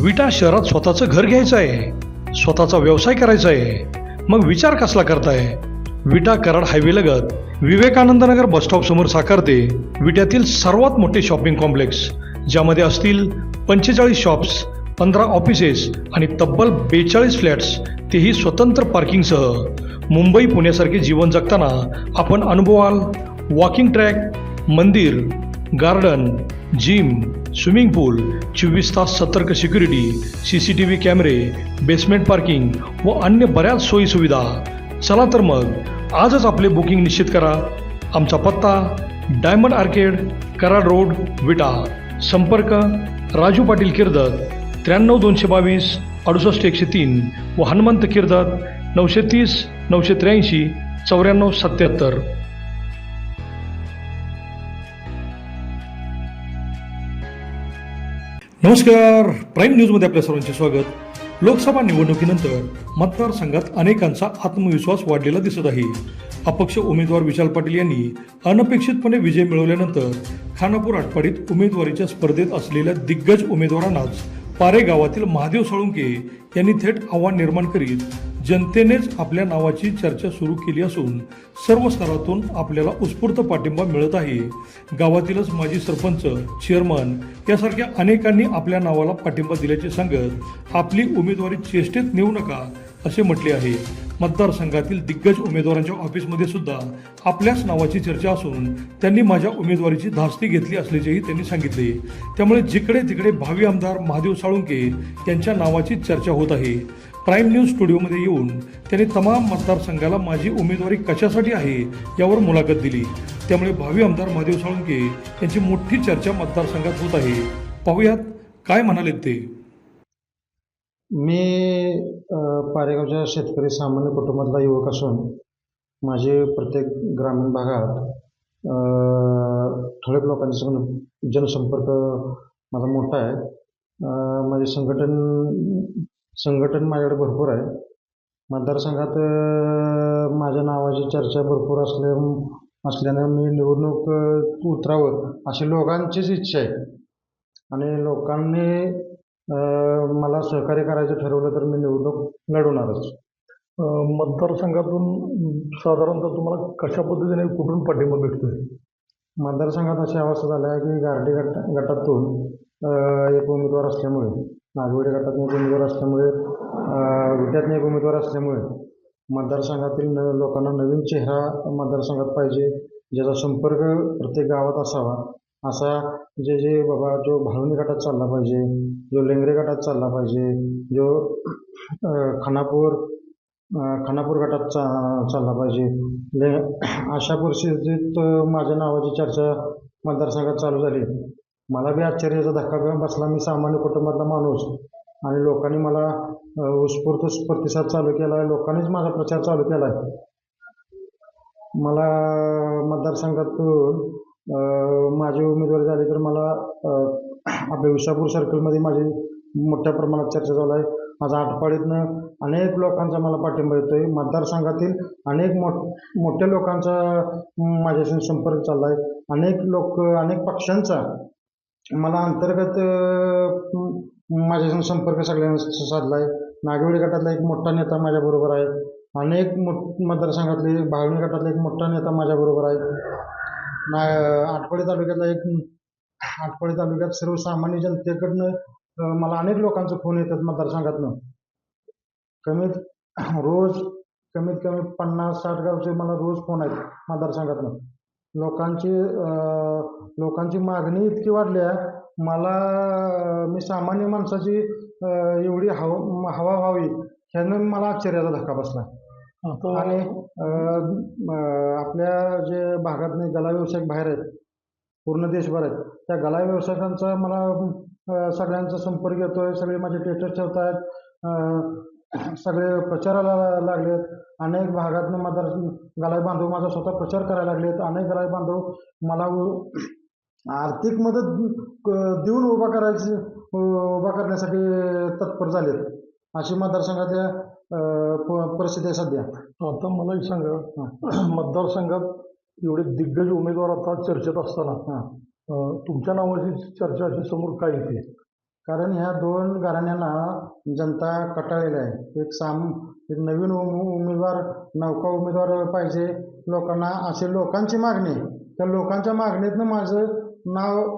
विटा शहरात स्वतःचं घर घ्यायचं आहे, स्वतःचा व्यवसाय करायचा आहे, मग विचार कसला करताय? विटा कराड हायवे लगत विवेकानंद नगर बसस्टॉप समोर साकारते विट्यातील सर्वात मोठे शॉपिंग कॉम्प्लेक्स, ज्यामध्ये असतील 45 शॉप्स, 15 ऑफिसेस आणि तब्बल 42 फ्लॅट्स, तेही स्वतंत्र पार्किंगसह. मुंबई पुण्यासारखे जीवन जगताना आपण अनुभवाल वॉकिंग ट्रॅक, मंदिर, गार्डन, जिम, स्विमिंग पूल, 24 तास सतर्क सिक्युरिटी, CCTV कॅमेरे, बेसमेंट पार्किंग व अन्य बऱ्याच सोयीसुविधा. चला तर मग आजच आपले बुकिंग निश्चित करा. आमचा पत्ता डायमंड आर्केड, कराड रोड, विटा. संपर्क राजू पाटील किर्दत 93 222 68 103 व हनुमंत किर्दत 930 983 94 77. नमस्कार, प्राईम न्यूजमध्ये आपल्या सर्वांचे स्वागत. लोकसभा निवडणुकीनंतर मतदारसंघात अनेकांचा आत्मविश्वास वाढलेला दिसत आहे. अपक्ष उमेदवार विशाल पाटील यांनी अनपेक्षितपणे विजय मिळवल्यानंतर खानापूर आटपाडीत उमेदवारीच्या स्पर्धेत असलेल्या दिग्गज उमेदवारांनाच पारे गावातील महादेव साळुंके यांनी थेट आव्हान निर्माण करीत जनतेनेच आपल्या नावाची चर्चा सुरू केली असून सर्व स्तरातून आपल्याला उत्स्फूर्त पाठिंबा मिळत आहे. गावातीलच माजी सरपंच, चेअरमन यासारख्या अनेकांनी आपल्या नावाला पाठिंबा दिल्याचे सांगत आपली उमेदवारी चेष्टेत नेऊ नका असे म्हटले आहे. मतदारसंघातील दिग्गज उमेदवारांच्या ऑफिसमध्ये सुद्धा आपल्याच नावाची चर्चा असून त्यांनी माझ्या उमेदवारीची धास्ती घेतली असल्याचेही त्यांनी सांगितले. त्यामुळे जिकडे तिकडे भावी आमदार महादेव साळुंके यांच्या नावाची चर्चा होत आहे. प्राईम न्यूज स्टुडिओमध्ये येऊन त्यांनी तमाम मतदारसंघाला माझी उमेदवारी कशासाठी आहे यावर मुलाखत दिली. त्यामुळे भावी आमदार महादेव साळुंके यांची मोठी चर्चा मतदारसंघात होत आहे. पाहूयात काय म्हणाले ते. मी पारेगावच्या शेतकरी सामान्य कुटुंबातला युवक असून माझे प्रत्येक ग्रामीण भागात ठळक लोकांचा जनसंपर्क माझा मोठा आहे. माझे संघटन माझ्याकडे भरपूर आहे. मतदारसंघात माझ्या नावाची चर्चा भरपूर असल्यानं मी निवडणूक उतरावं अशी लोकांचीच इच्छा आहे आणि लोकांनी मला सहकार्य करायचं ठरवलं तर मी निवडणूक लढवणारच. मतदारसंघातून साधारणतः तुम्हाला कशा पद्धतीने कुठून पाठिंबा भेटतोय? मतदारसंघात अशी अवस्था झाली आहे की गारडी गटातून एक उमेदवार असल्यामुळे, नागवेडी गटातून एक उमेदवार असल्यामुळे, विट्यातून एक उमेदवार असल्यामुळे मतदारसंघातील लोकांना नवीन चेहरा मतदारसंघात पाहिजे, ज्याचा संपर्क प्रत्येक गावात असावा. असा जे बाबा जो भावनी गटात चालला पाहिजे, जो लेंगरे गटात चालला पाहिजे, जो खानापूर गटात चालला पाहिजे. अशा परिस्थितीत माझ्या नावाची चर्चा मतदारसंघात चालू झाली. मला बी आश्चर्याचा धक्का बसला. मी सामान्य कुटुंबातला माणूस आणि लोकांनी मला उत्स्फूर्त प्रतिसाद चालू केला आहे. लोकांनीच माझा प्रचार चालू केला आहे. मला मतदारसंघातून माझी उमेदवारी झाली तर मला आपल्या विसापूर सर्कलमध्ये माझी मोठ्या प्रमाणात चर्चा चालू आहे. माझा आटपाडीतनं अनेक लोकांचा मला पाठिंबा येतो आहे. मतदारसंघातील अनेक मोठ्या लोकांचा माझ्याशी संपर्क चालला आहे. अनेक पक्षांचा मला अंतर्गत माझ्याशी संपर्क सगळ्यांचा साधला आहे. नागवेडी गटातला एक मोठा नेता माझ्याबरोबर आहे. अनेक मतदारसंघातले भावनी गटातला एक मोठा नेता माझ्याबरोबर आहे. आटपाडी तालुक्यात सर्वसामान्य जनतेकडनं मला अनेक लोकांचे फोन येतात मतदारसंघातनं. कमीत कमी 50-60 गावचे मला रोज फोन आहेत मतदारसंघातनं. लोकांची मागणी इतकी वाढली आहे. मी सामान्य माणसाची एवढी हवा व्हावी ह्यानं मला आश्चर्याचा धक्का बसला. आणि आपल्या जे भागातले गला व्यावसायिक बाहेर आहेत, पूर्ण देशभर आहेत, त्या गला व्यावसायिकांचा मला सगळ्यांचा संपर्क येतोय. सगळे माझे स्टेटस ठेवत आहेत, सगळे प्रचाराला लागलेत. अनेक भागातनं गलाई बांधव माझा स्वतः प्रचार करायला लागलेत. अनेक गलाई बांधव मला आर्थिक मदत देऊन उभा करण्यासाठी तत्पर झालेत. अशी मतदारसंघातल्या परिस्थिती आहे सध्या. आता मला एक सांगा, मतदारसंघात एवढे दिग्गज उमेदवार आता चर्चेत असताना तुमच्या नावाची चर्चा अशी समोर काय येते? कारण ह्या दोन घराण्यांना जनता कटाळलेली आहे. एक नवीन उमेदवार, नौका उमेदवार पाहिजे लोकांना, अशी लोकांची मागणी आहे. त्या लोकांच्या मागणीतनं माझं नाव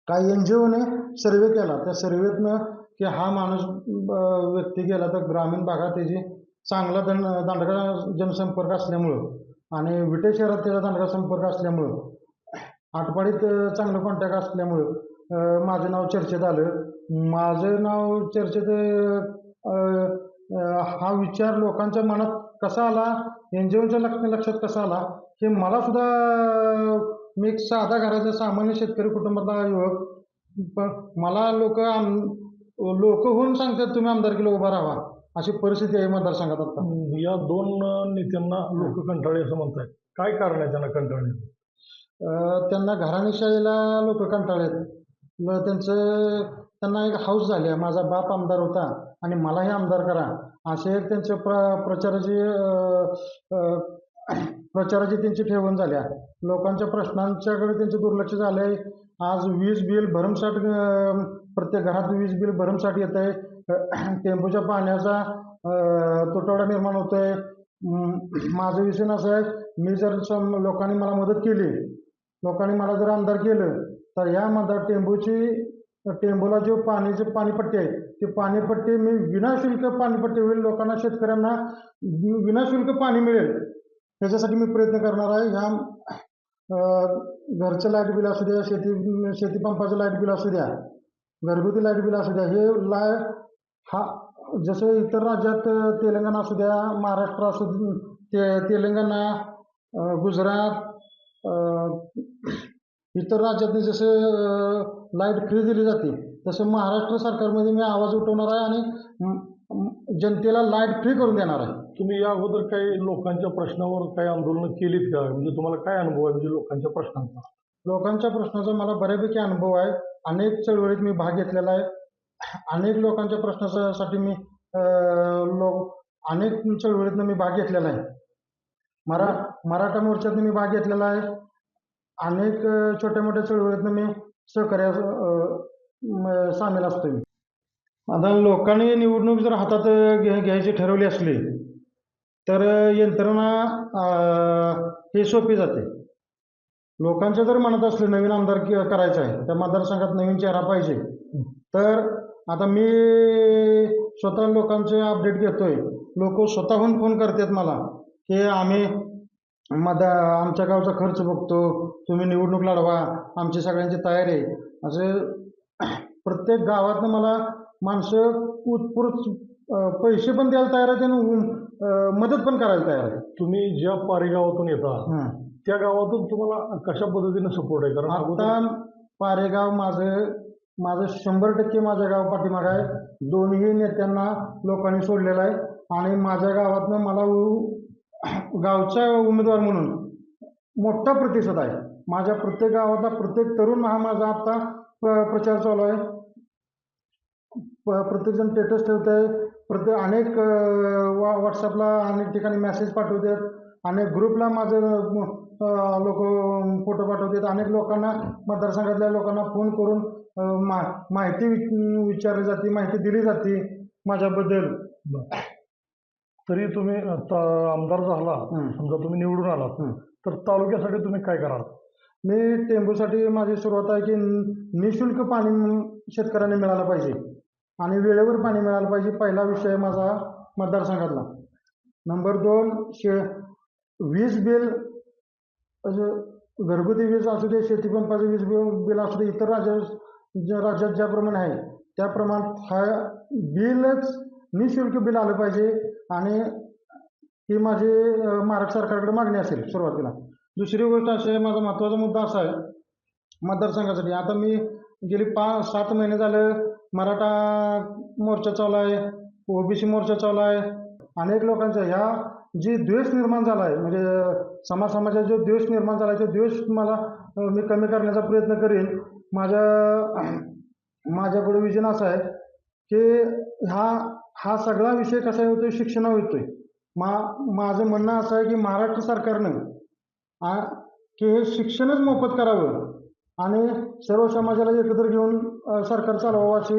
काही NGOने सर्वे केला. त्या सर्वेतनं की हा माणूस व्यक्ती गेला तर ग्रामीण भागात त्याची चांगला दांडगा जनसंपर्क असल्यामुळं आणि विटे शहरात त्याचा दांडगा संपर्क असल्यामुळं, आटपाडीत चांगलं कॉन्टॅक्ट असल्यामुळं माझं नाव चर्चेत आलं. माझं नाव चर्चेत हा विचार लोकांच्या मनात कसा आला, NGOच्या लक्षात कसा आला, हे मला सुद्धा, मी एक साधा घराचा सामान्य शेतकरी कुटुंबातला युवक, पण मला लोक होऊन सांगतात तुम्ही आमदारकीला उभा राहा, अशी परिस्थिती आहे मतदारसंघात आता. या दोन नेत्यांना लोक कंटाळले असं म्हणतात. काय कारण आहे त्यांना कंटाळण्याचं? त्यांना घराणेशाहीला लोक कंटाळलेत. त्यांना एक हौस झाली आहे, माझा बाप आमदार होता आणि मलाही आमदार करा, असे एक त्यांचे प्रचाराची त्यांची ठेवण झाल्या. लोकांच्या प्रश्नांच्याकडे त्यांचे दुर्लक्ष झालंय. आज वीज बिल भरमसाठ, प्रत्येक घरात वीज बिल भरमसाठ येत आहे. टेम्पोच्या पाण्याचा तुटवडा निर्माण होतोय. माझं विषय असं आहे, मी जर लोकांनी मला मदत केली, लोकांनी मला जर आमदार केलं, तर या टेंबूला जो पाणीपट्टी आहे, ती पाणीपट्टी मी विनाशुल्क पाणीपट्टी होईल. लोकांना, शेतकऱ्यांना विनाशुल्क पाणी मिळेल, त्याच्यासाठी मी प्रयत्न करणार आहे. ह्या घरचं लाईट बिल असू द्या, शेतीपंपाचं लाईट बिल असू द्या, घरगुती लाईट बिल असू द्या, हे जसं इतर राज्यात तेलंगणा असू द्या, महाराष्ट्र असू, तेलंगणा, गुजरात, इतर राज्यात जसं लाईट फ्री दिली जाते, तसं महाराष्ट्र सरकारमध्ये मी आवाज उठवणार आहे आणि जनतेला लाईट फ्री करून देणार आहे. तुम्ही या अगोदर काही लोकांच्या प्रश्नावर काही आंदोलन केलीत का? म्हणजे तुम्हाला काय अनुभव आहे म्हणजे लोकांच्या प्रश्नांचा? लोकांच्या प्रश्नाचा मला बऱ्यापैकी अनुभव आहे. अनेक चळवळीत मी भाग घेतलेला आहे. अनेक लोकांच्या प्रश्नासाठी मी अनेक चळवळीतनं मी भाग घेतलेला आहे. मराठा मोर्चातनं मी भाग घेतलेला आहे. अनेक छोट्या मोठ्या चळवळीतनं मी सहकार्य सामील असतो. आता लोकांनी निवडणूक जर हातात घ्यायची ठरवली असली तर यंत्रणा हे सोपी जाते. लोकांच्या जर मनात असले नवीन आमदार करायचं आहे, त्या मतदारसंघात नवीन चेहरा पाहिजे, तर आता मी स्वतः लोकांचे अपडेट घेतोय. लोक स्वतःहून फोन करतात मला की आम्ही आमच्या गावचा खर्च बघतो, तुम्ही निवडणूक लढवा, आमची सगळ्यांची तयारी आहे. असे प्रत्येक गावातनं मला माणसं उत्स्फूर्त पैसे पण द्यायला तयार आहेत आणि मदत पण करायला तयार आहे. तुम्ही ज्या पारी गावातून येता त्या गावातून तुम्हाला कशा पद्धतीने सपोर्ट आहे? कारण आता पारेगाव माझं 100% माझं गाव पाठीमागं आहे. दोन्ही नेत्यांना लोकांनी सोडलेलं आहे आणि माझ्या गावातनं मला गावचा उमेदवार म्हणून मोठा प्रतिसाद आहे. माझ्या प्रत्येक गावातला प्रत्येक तरुण हा माझा आता प्रचार चालू आहे. प्रत्येकजण स्टेटस ठेवत आहे, अनेक व्हॉट्सअपला अनेक ठिकाणी मेसेज पाठवतात, अनेक ग्रुपला माझे लोक फोटो पाठवतात. अनेक लोकांना, मतदारसंघातल्या लोकांना फोन करून माहिती विचारली जाते, माहिती दिली जाते माझ्याबद्दल. तरी तुम्ही आमदार झाला, समजा तुम्ही निवडून आलात, तर तालुक्यासाठी तुम्ही काय कराल? मी टेंबूसाठी माझी सुरुवात आहे की निशुल्क पाणी शेतकऱ्यांना मिळालं पाहिजे आणि वेळेवर पाणी मिळालं पाहिजे. पहिला विषय माझा मतदारसंघातला. नंबर 2, वीज बिल, घरगुती वीज असू दे, शेतीपंपाचं वीज बिल असू दे, इतर राज्यात ज्याप्रमाणे आहे त्याप्रमाणात हा बिलच निशुल्क बिल आलं पाहिजे आणि ही माझी महाराष्ट्र सरकारकडे मागणी असेल सुरुवातीला. दुसरी गोष्ट अशी आहे, माझा महत्त्वाचा मुद्दा असा आहे मतदारसंघासाठी. आता मी गेली 5-7 महिने झालं मराठा मोर्चा चालू आहे, OBC मोर्चा चालू आहे. अनेक लोकांचा ह्या जी द्वेष निर्माण झाला आहे, म्हणजे समाजात जो द्वेष निर्माण झाला आहे, तो द्वेष मी कमी करण्याचा प्रयत्न करेन. माझ्याकडे विजन असं आहे की हा सगळा विषय कसा होतोय, शिक्षणावर येतोय. माझं म्हणणं असं आहे की महाराष्ट्र सरकारनं की हे शिक्षणच मोफत करावं आणि सर्व समाजाला एकत्र घेऊन सरकार चालवावं अशी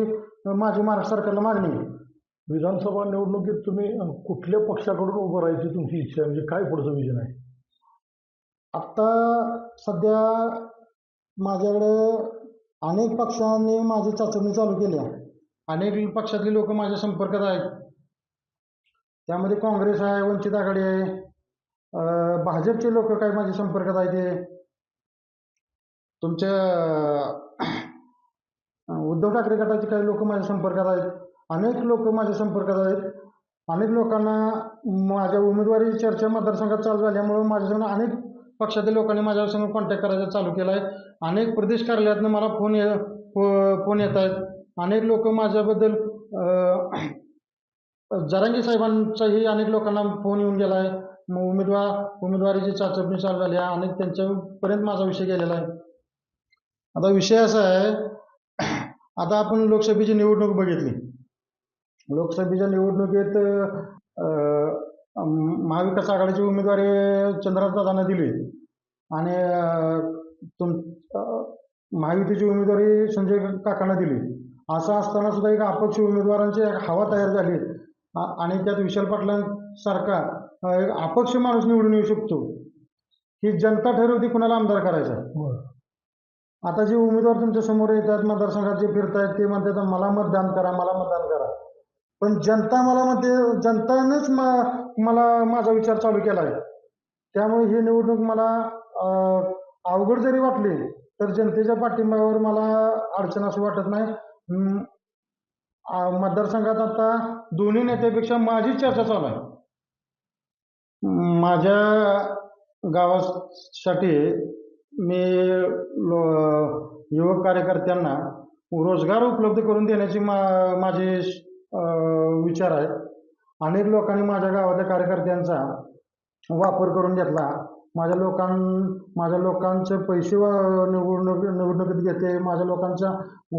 माझी महाराष्ट्र सरकारला मागणी आहे. विधानसभा निवडणुकीत तुम्ही कुठल्या पक्षाकडून उभं राहायची तुमची इच्छा आहे, म्हणजे काय पुढचं विजन आहे? आत्ता सध्या माझ्याकडं अनेक पक्षांनी माझी चाचणी चालू केली आहे. अनेक पक्षातले लोक माझ्या संपर्कात आहेत. त्यामध्ये काँग्रेस आहे, वंचित आघाडी आहे, भाजपचे लोक काही माझ्या संपर्कात आहेत. ते तुमच्या उद्धव ठाकरे गटाचे काही लोक माझ्या संपर्कात आहेत. अनेक लोक माझ्या संपर्कात आहेत. अनेक लोकांना माझ्या उमेदवारी चर्चा मतदारसंघात चालू झाल्यामुळं माझ्यासंग अनेक पक्षातील लोकांनी माझ्यासंग कॉन्टॅक्ट करायचा चालू केला आहे. अनेक प्रदेश कार्यालयातनं मला फोन येत आहेत. अनेक लोक माझ्याबद्दल जरांगे साहेबांचाही अनेक लोकांना फोन येऊन गेला आहे. उमेदवारीची चाचपणी चालू झाली आहे. अनेक त्यांच्यापर्यंत माझा विषय गेलेला आहे. आता विषय असा आहे, आता आपण लोकसभेची निवडणूक बघितली. लोकसभेच्या निवडणुकीत महाविकास आघाडीची उमेदवारी चंद्रकांतदादांना दिली आणि महायुतीची उमेदवारी संजय काकांना दिली. असं असताना सुद्धा एक अपक्ष उमेदवारांची एक हवा तयार झाली आणि त्यात विशाल पाटलांसारखा एक अपक्ष माणूस निवडून येऊ शकतो. ही जनता ठरवते कुणाला आमदार करायचा. आता जे उमेदवार तुमच्या समोर येतात, मतदारसंघात जे फिरतायत, ते म्हणतात मला मतदान करा, मला मतदान करा. पण जनता मला म्हणते, जनतानेच मला माझा विचार चालू केला आहे. त्यामुळे ही निवडणूक मला अवघड जरी वाटली तर जनतेच्या पाठिंब्यावर मला अडचण असं वाटत नाही. मतदारसंघात आता दोन्ही नेत्यापेक्षा माझी चर्चा चालू आहे. माझ्या गावासाठी मी युवक कार्यकर्त्यांना रोजगार उपलब्ध करून देण्याची माझे विचार आहेत. अनेक लोकांनी माझ्या गावातल्या कार्यकर्त्यांचा वापर करून घेतला. माझ्या लोकांचे पैसे निवडणुकीत घेते, माझ्या लोकांचा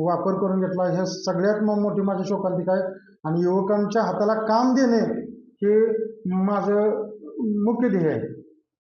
वापर करून घेतला. ह्या सगळ्यात मोठी माझी शोकांतिका आहे. आणि युवकांच्या हाताला काम देणे हे माझं मुख्य ध्येय आहे.